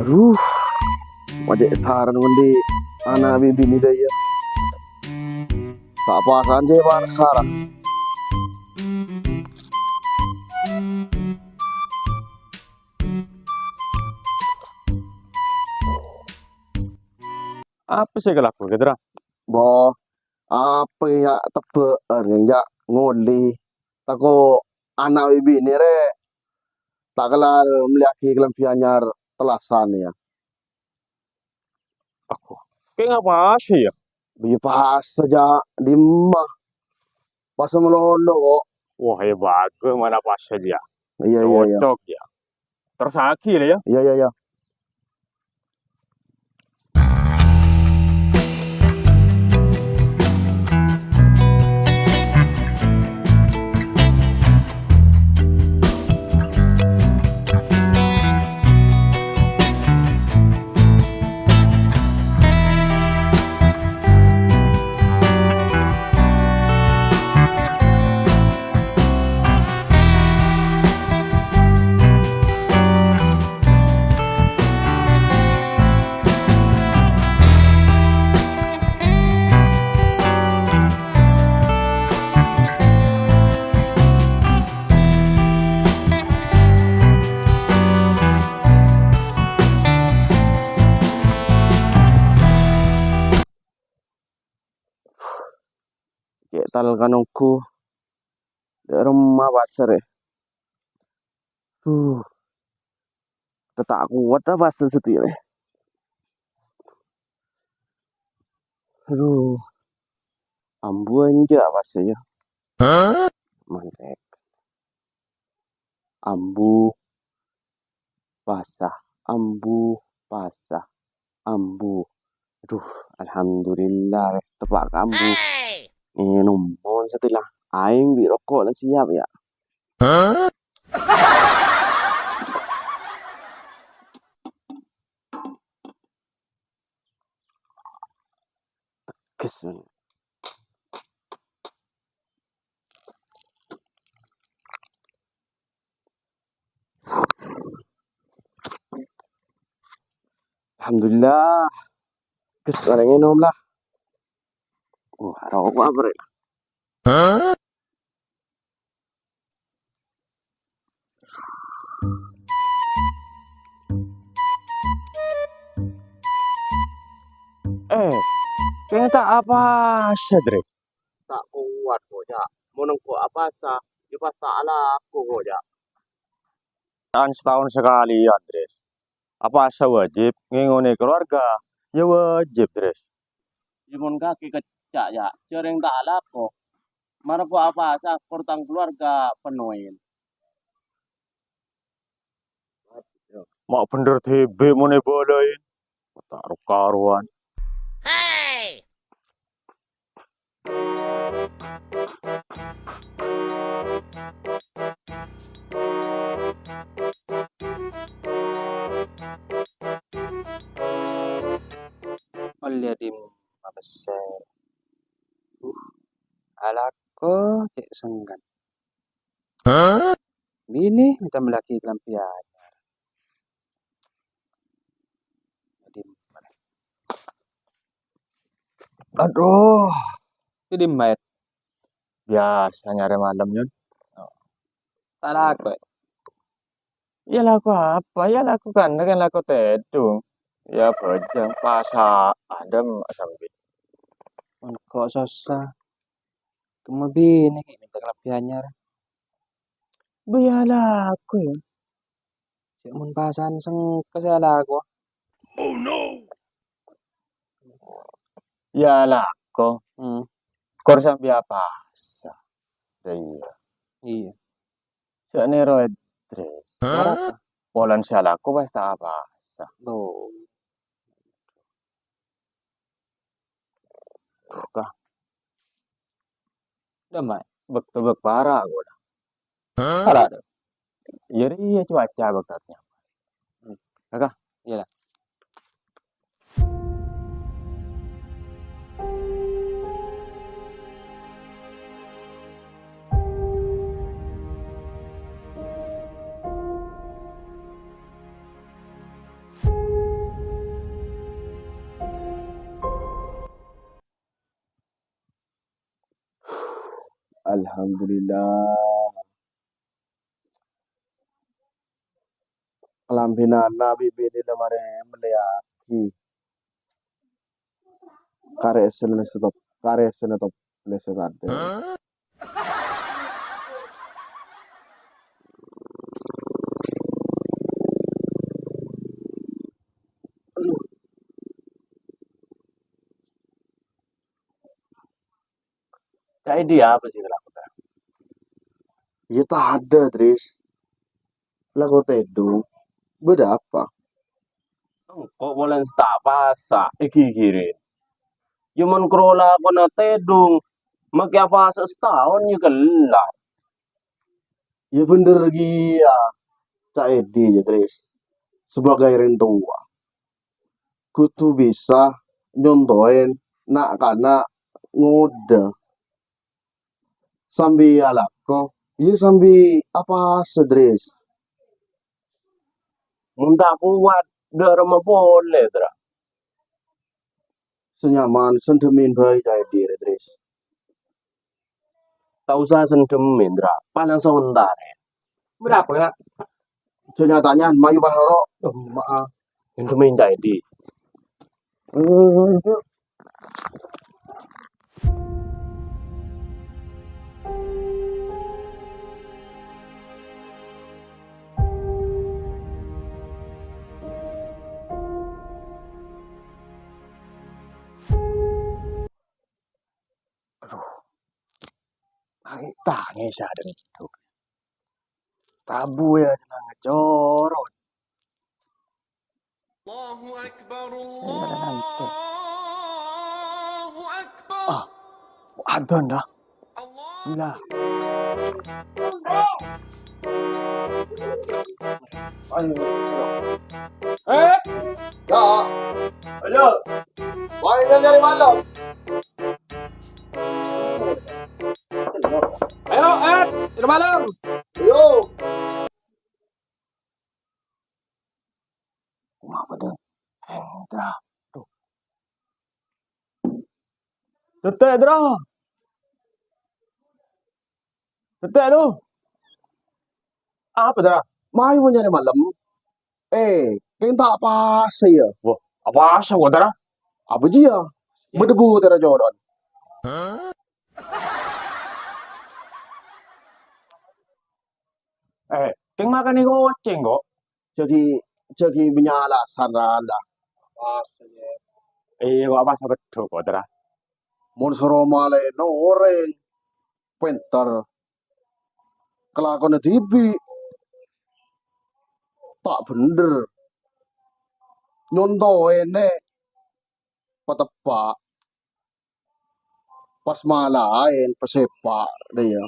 Aduh, wajah etaran di anak bibi ni daya. Tak apa saja bar sarah. Apa sih kalau aku gitu? Bo, apa ya tebe ya ngoli. Tako anak bibi ni re tak kelar meliaki kelampian nyar telasan ya. Aku kayak ngapa sih ya? Bibi pas saja di mah pas melolo kok. Wah hebat, gue mana pas aja. Iya iya iya. Cocok ya. Terus akhir ya. Iya iya iya. Kayak tal kanungku di rumah pasar ya. Tak kuat dah pasar setir ya. Aduh, ambu aja pasar ya. Mantek. Ambu basah, ambu basah, ambu. Aduh, alhamdulillah tepak ambu. Numpun setelah aing di rokok lah siap ya. Kesun. Alhamdulillah. Kesun nom lah. Rokok apa ya? Kayaknya tak apa sih, Dre. Tak kuat kok ya. Mau nengko apa sah? Di pas tak ala aku kok ya. Kan setahun sekali ya, Dre. Apa asa wajib ngingoni keluarga? Ya wajib, Dre. Imun kaki kecak ya. Cereng tak ala kok. Mana kok apa sah? Portang keluarga penuhin. Mak bener TB mau nebolain. Taruh karuan. Oleh di besar. Alako cek senggan. Bini minta melaki kelampian. Aduh, Jadi mat biasa nyari malam yun. salah kok. Ya laku apa? Ya lakukan kan laku tedung. Ya bajang pasa adem sambil. Kok susah. Cuma bini minta kelampiannya. Biarlah aku ya. Cek mun pasan seng kesalah aku. Ya laku. Kor sambil apa? Iya. Iya. Sini roed dress. Berapa? Polan sialaku pasti apa? Loh. Kah? Udah mak, bek parah aku dah. Salah deh. Iya cuaca bekatnya. Kakak, Iyalah. Alhamdulillah. Kelampinan bibi di lemari meliaki. Kare senetop lesetade. Jadi apa sih lakukan? Ya tak ada, Tris. Lagu tedung. Beda apa? Kok boleh tak pasak iki kiri. Cuman kerola aku na tedung. Maki apa setahun ya kelar. Ya bener ya. Cak Edi ya, Tris. Sebagai rentua. Kutu bisa nyontoin nak kana ngoda. Sambil alako. Ya sambil apa sedres. Muntah kuat darah mah boleh tra. Senyaman sendemin bayi Cak Edi ya, Tris. Tak usah sendemin tra. Paling sebentar. Berapa ya? Senyatanya Mayu Panoro. Oh, maaf. Sendemin jadi. Tanya sadar itu. Tabu ya tenang corot. الله أكبر Saya ada nanti. الله أكبر Ah, ada dah. الله Bismillah. Ayo. Eh, Ya. Ayo. Main dari malam. ayo, udah malam. Ayo. Apa dah? Hendra. Tuh. Tetek Dra. Tetek tu. Apa Dra? Main dari malam. Kayaknya tak pas ya. Wah, apa asal gua Dra? Apa dia? Berdebu tera jodoh. Keng makan ni goceng kok. Jadi punya alasan lah. Kok apa sampai betul kok Dra? Mun Roma le noreng. Pinter. Kelakuan tibi. Tak bener. Nyontoin patepak. Pas malain pesepak dia.